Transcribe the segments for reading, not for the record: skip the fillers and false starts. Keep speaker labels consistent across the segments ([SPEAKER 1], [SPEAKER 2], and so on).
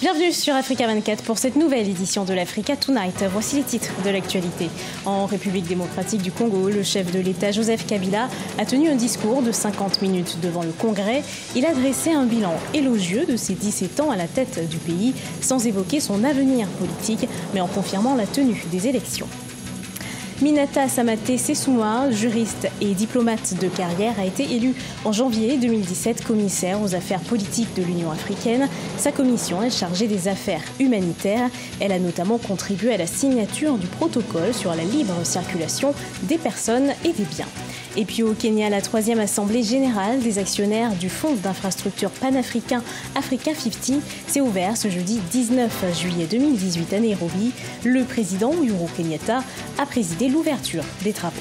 [SPEAKER 1] Bienvenue sur Africa 24 pour cette nouvelle édition de l'Africa Tonight. Voici les titres de l'actualité. En République démocratique du Congo, le chef de l'État Joseph Kabila a tenu un discours de 50 minutes devant le Congrès. Il a dressé un bilan élogieux de ses 17 ans à la tête du pays, sans évoquer son avenir politique, mais en confirmant la tenue des élections. Minata Samaté Sessouma, juriste et diplomate de carrière, a été élu en janvier 2017 commissaire aux affaires politiques de l'Union africaine. Sa commission est chargée des affaires humanitaires. Elle a notamment contribué à la signature du protocole sur la libre circulation des personnes et des biens. Et puis au Kenya, la 3e assemblée générale des actionnaires du fonds d'infrastructure panafricain Africa 50 s'est ouverte ce jeudi 19 juillet 2018 à Nairobi. Le président Uhuru Kenyatta a présidé l'ouverture des travaux.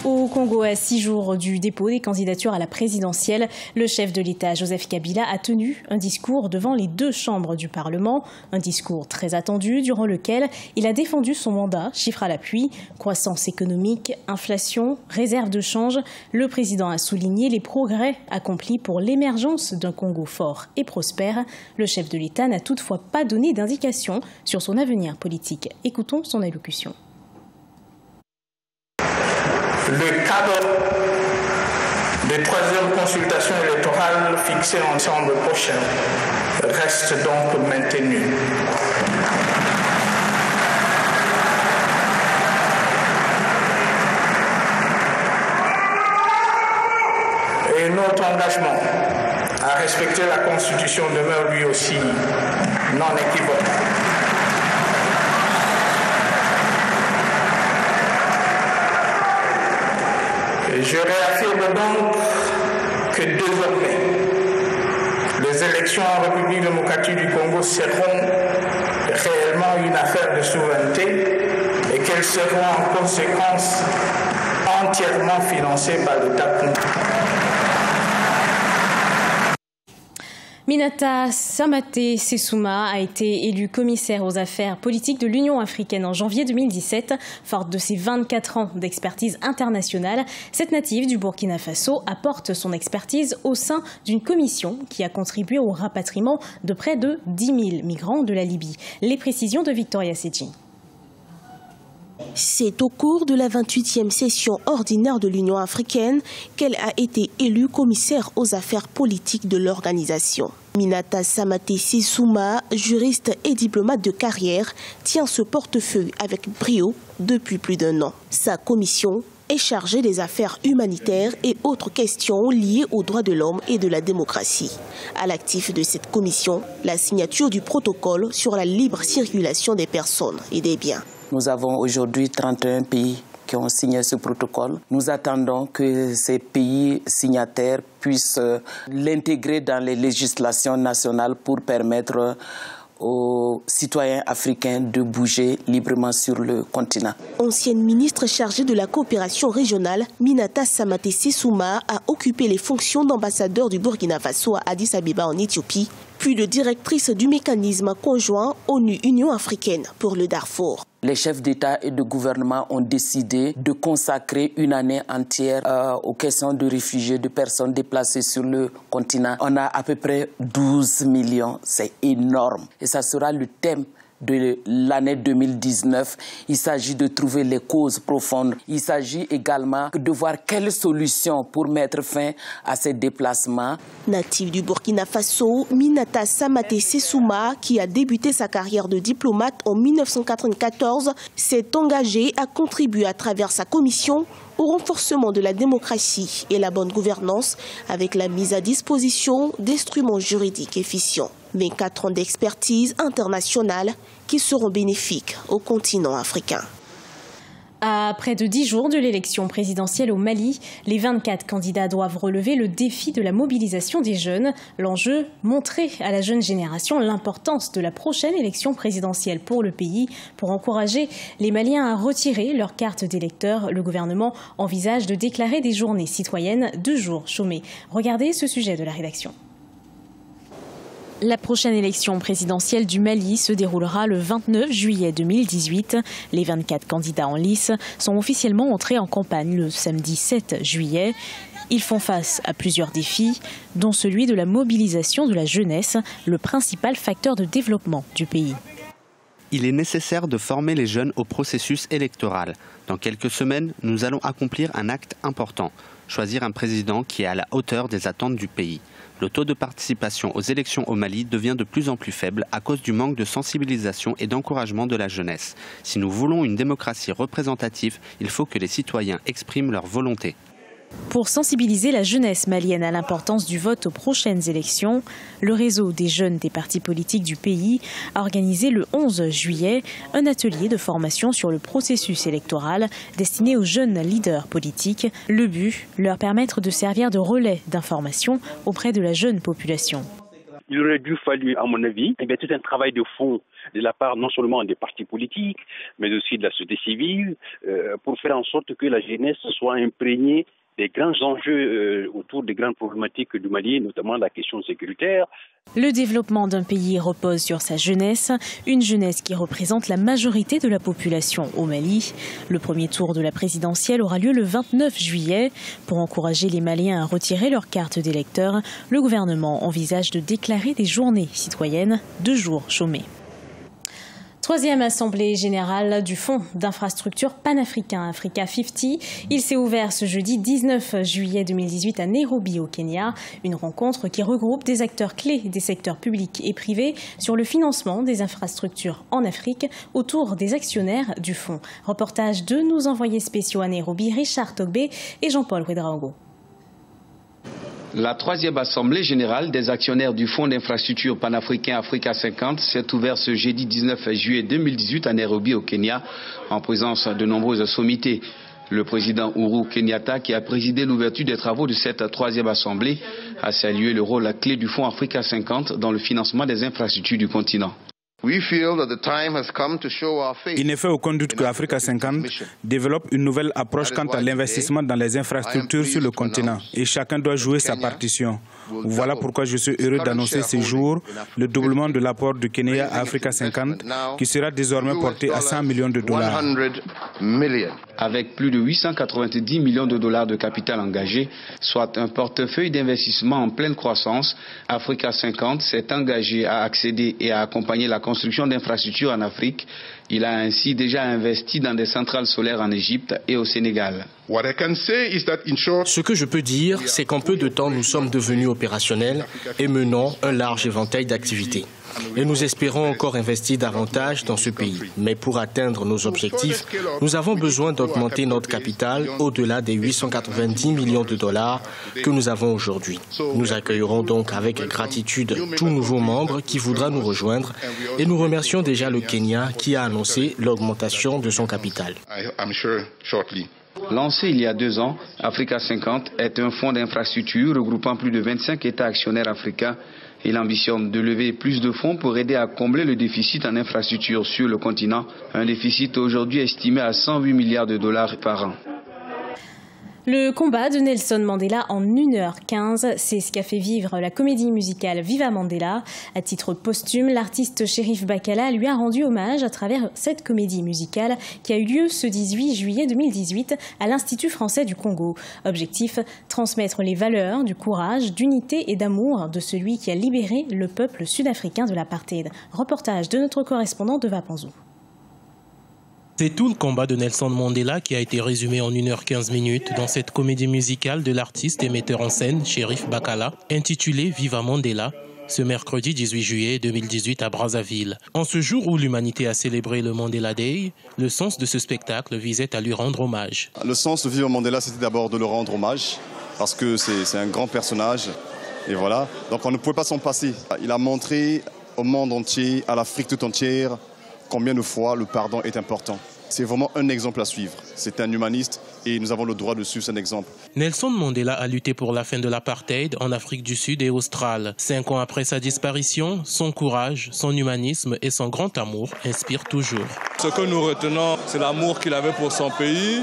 [SPEAKER 1] Au Congo, à 6 jours du dépôt des candidatures à la présidentielle, le chef de l'État, Joseph Kabila, a tenu un discours devant les 2 chambres du Parlement. Un discours très attendu, durant lequel il a défendu son mandat, chiffre à l'appui, croissance économique, inflation, réserve de change. Le président a souligné les progrès accomplis pour l'émergence d'un Congo fort et prospère. Le chef de l'État n'a toutefois pas donné d'indication sur son avenir politique. Écoutons son allocution.
[SPEAKER 2] Le cadre des 3e consultations électorales fixées en décembre prochain reste donc maintenu. Et notre engagement à respecter la Constitution demeure lui aussi non équivoque. Je réaffirme donc que désormais, les élections en République démocratique du Congo seront réellement une affaire de souveraineté et qu'elles seront en conséquence entièrement financées par l'État congolais.
[SPEAKER 1] Minata Samaté Sessouma a été élu commissaire aux affaires politiques de l'Union africaine en janvier 2017. Forte de ses 24 ans d'expertise internationale, cette native du Burkina Faso apporte son expertise au sein d'une commission qui a contribué au rapatriement de près de 10 000 migrants de la Libye. Les précisions de Victoria Sedji.
[SPEAKER 3] C'est au cours de la 28e session ordinaire de l'Union africaine qu'elle a été élue commissaire aux affaires politiques de l'organisation. Minata Samaté Sessouma, juriste et diplomate de carrière, tient ce portefeuille avec brio depuis plus d'1 an. Sa commission est chargée des affaires humanitaires et autres questions liées aux droits de l'homme et de la démocratie. À l'actif de cette commission, la signature du protocole sur la libre circulation des personnes et des biens.
[SPEAKER 4] Nous avons aujourd'hui 31 pays qui ont signé ce protocole. Nous attendons que ces pays signataires puissent l'intégrer dans les législations nationales pour permettre aux citoyens africains de bouger librement sur le continent.
[SPEAKER 3] Ancienne ministre chargée de la coopération régionale, Minata Samaté Sessouma a occupé les fonctions d'ambassadeur du Burkina Faso à Addis Abeba en Éthiopie, puis de directrice du mécanisme conjoint ONU-Union africaine pour le Darfour.
[SPEAKER 4] Les chefs d'État et de gouvernement ont décidé de consacrer une année entière aux questions de réfugiés, de personnes déplacées sur le continent. On a à peu près 12 millions, c'est énorme. Et ça sera le thème de l'année 2019. Il s'agit de trouver les causes profondes. Il s'agit également de voir quelles solutions pour mettre fin à ces déplacements.
[SPEAKER 3] Native du Burkina Faso, Minata Samaté Sessouma, qui a débuté sa carrière de diplomate en 1994, s'est engagée à contribuer à travers sa commission au renforcement de la démocratie et la bonne gouvernance avec la mise à disposition d'instruments juridiques efficients. 24 ans d'expertise internationale qui seront bénéfiques au continent africain.
[SPEAKER 1] À près de 10 jours de l'élection présidentielle au Mali, les 24 candidats doivent relever le défi de la mobilisation des jeunes. L'enjeu, montrer à la jeune génération l'importance de la prochaine élection présidentielle pour le pays. Pour encourager les Maliens à retirer leur carte d'électeur, le gouvernement envisage de déclarer des journées citoyennes 2 jours chômés. Regardez ce sujet de la rédaction. La prochaine élection présidentielle du Mali se déroulera le 29 juillet 2018. Les 24 candidats en lice sont officiellement entrés en campagne le samedi 7 juillet. Ils font face à plusieurs défis, dont celui de la mobilisation de la jeunesse, le principal facteur de développement du pays.
[SPEAKER 5] Il est nécessaire de former les jeunes au processus électoral. Dans quelques semaines, nous allons accomplir un acte important, choisir un président qui est à la hauteur des attentes du pays. Le taux de participation aux élections au Mali devient de plus en plus faible à cause du manque de sensibilisation et d'encouragement de la jeunesse. Si nous voulons une démocratie représentative, il faut que les citoyens expriment leur volonté.
[SPEAKER 1] Pour sensibiliser la jeunesse malienne à l'importance du vote aux prochaines élections, le réseau des jeunes des partis politiques du pays a organisé le 11 juillet un atelier de formation sur le processus électoral destiné aux jeunes leaders politiques. Le but, leur permettre de servir de relais d'information auprès de la jeune population.
[SPEAKER 6] Il aurait dû falloir, à mon avis, tout un travail de fond de la part non seulement des partis politiques, mais aussi de la société civile, pour faire en sorte que la jeunesse soit imprégnée des grands enjeux autour des grandes problématiques du Mali, notamment la question sécuritaire.
[SPEAKER 1] Le développement d'un pays repose sur sa jeunesse, une jeunesse qui représente la majorité de la population au Mali. Le premier tour de la présidentielle aura lieu le 29 juillet. Pour encourager les Maliens à retirer leur carte d'électeur, le gouvernement envisage de déclarer des journées citoyennes, 2 jours chômés. Troisième assemblée générale du Fonds d'infrastructure panafricain Africa 50. Il s'est ouvert ce jeudi 19 juillet 2018 à Nairobi au Kenya. Une rencontre qui regroupe des acteurs clés des secteurs publics et privés sur le financement des infrastructures en Afrique autour des actionnaires du fonds. Reportage de nos envoyés spéciaux à Nairobi, Richard Togbe et Jean-Paul Ouedraogo.
[SPEAKER 7] La troisième assemblée générale des actionnaires du Fonds d'infrastructure panafricain Africa 50 s'est ouverte ce jeudi 19 juillet 2018 à Nairobi au Kenya en présence de nombreuses sommités. Le président Uhuru Kenyatta, qui a présidé l'ouverture des travaux de cette troisième assemblée, a salué le rôle clé du Fonds Africa 50 dans le financement des infrastructures du continent.
[SPEAKER 8] Il ne fait aucun doute que Africa 50 développe une nouvelle approche quant à l'investissement dans les infrastructures sur le continent et chacun doit jouer sa partition. Voilà pourquoi je suis heureux d'annoncer ce jour le doublement de l'apport du Kenya à Africa 50 qui sera désormais porté à 100 millions de dollars.
[SPEAKER 7] Avec plus de 890 millions de dollars de capital engagé, soit un portefeuille d'investissement en pleine croissance, Africa 50 s'est engagé à accéder et à accompagner la construction d'infrastructures en Afrique. Il a ainsi déjà investi dans des centrales solaires en Égypte et au Sénégal.
[SPEAKER 9] Ce que je peux dire, c'est qu'en peu de temps, nous sommes devenus opérationnels et menons un large éventail d'activités. Et nous espérons encore investir davantage dans ce pays. Mais pour atteindre nos objectifs, nous avons besoin d'augmenter notre capital au-delà des 890 millions de dollars que nous avons aujourd'hui. Nous accueillerons donc avec gratitude tout nouveau membre qui voudra nous rejoindre et nous remercions déjà le Kenya qui a annoncé l'augmentation de son capital.
[SPEAKER 7] Lancé il y a 2 ans, Africa 50 est un fonds d'infrastructure regroupant plus de 25 États actionnaires africains. Il ambitionne de lever plus de fonds pour aider à combler le déficit en infrastructure sur le continent, un déficit aujourd'hui estimé à 108 milliards de dollars par an.
[SPEAKER 1] Le combat de Nelson Mandela en 1h15, c'est ce qu'a fait vivre la comédie musicale Viva Mandela. À titre posthume, l'artiste Cherif Bakala lui a rendu hommage à travers cette comédie musicale qui a eu lieu ce 18 juillet 2018 à l'Institut français du Congo. Objectif, transmettre les valeurs du courage, d'unité et d'amour de celui qui a libéré le peuple sud-africain de l'apartheid. Reportage de notre correspondant de Vapanzou.
[SPEAKER 10] C'est tout le combat de Nelson Mandela qui a été résumé en 1h15 dans cette comédie musicale de l'artiste et metteur en scène Cherif Bakala, intitulée Viva Mandela, ce mercredi 18 juillet 2018 à Brazzaville. En ce jour où l'humanité a célébré le Mandela Day, le sens de ce spectacle visait à lui rendre hommage.
[SPEAKER 11] Le sens de Viva Mandela, c'était d'abord de le rendre hommage, parce que c'est un grand personnage, et voilà. Donc on ne pouvait pas s'en passer. Il a montré au monde entier, à l'Afrique tout entière, combien de fois le pardon est important. C'est vraiment un exemple à suivre. C'est un humaniste et nous avons le droit de suivre son exemple.
[SPEAKER 10] Nelson Mandela a lutté pour la fin de l'apartheid en Afrique du Sud et Australe. 5 ans après sa disparition, son courage, son humanisme et son grand amour inspirent toujours.
[SPEAKER 12] Ce que nous retenons, c'est l'amour qu'il avait pour son pays,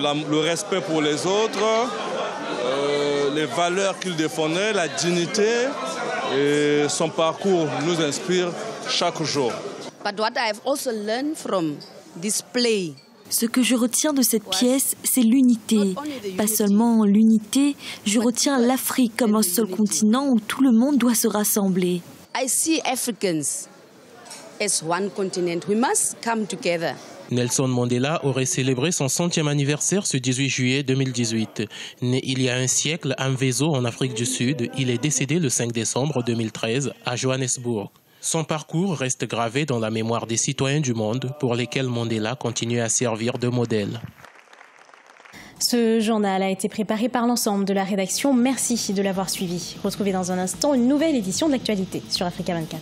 [SPEAKER 12] le respect pour les autres, les valeurs qu'il défendait, la dignité, et son parcours nous inspire chaque jour.
[SPEAKER 13] But what I've also learned from this play. Ce que je retiens de cette pièce, c'est l'unité. Pas seulement l'unité, je retiens l'Afrique comme un seul continent où tout le monde doit se rassembler.
[SPEAKER 14] I see Africans as one continent. We must come together.
[SPEAKER 10] Nelson Mandela aurait célébré son 100e anniversaire ce 18 juillet 2018. Né il y a un siècle à Mvezo en Afrique du Sud, il est décédé le 5 décembre 2013 à Johannesburg. Son parcours reste gravé dans la mémoire des citoyens du monde pour lesquels Mandela continue à servir de modèle.
[SPEAKER 1] Ce journal a été préparé par l'ensemble de la rédaction. Merci de l'avoir suivi. Retrouvez dans un instant une nouvelle édition de l'actualité sur Africa 24.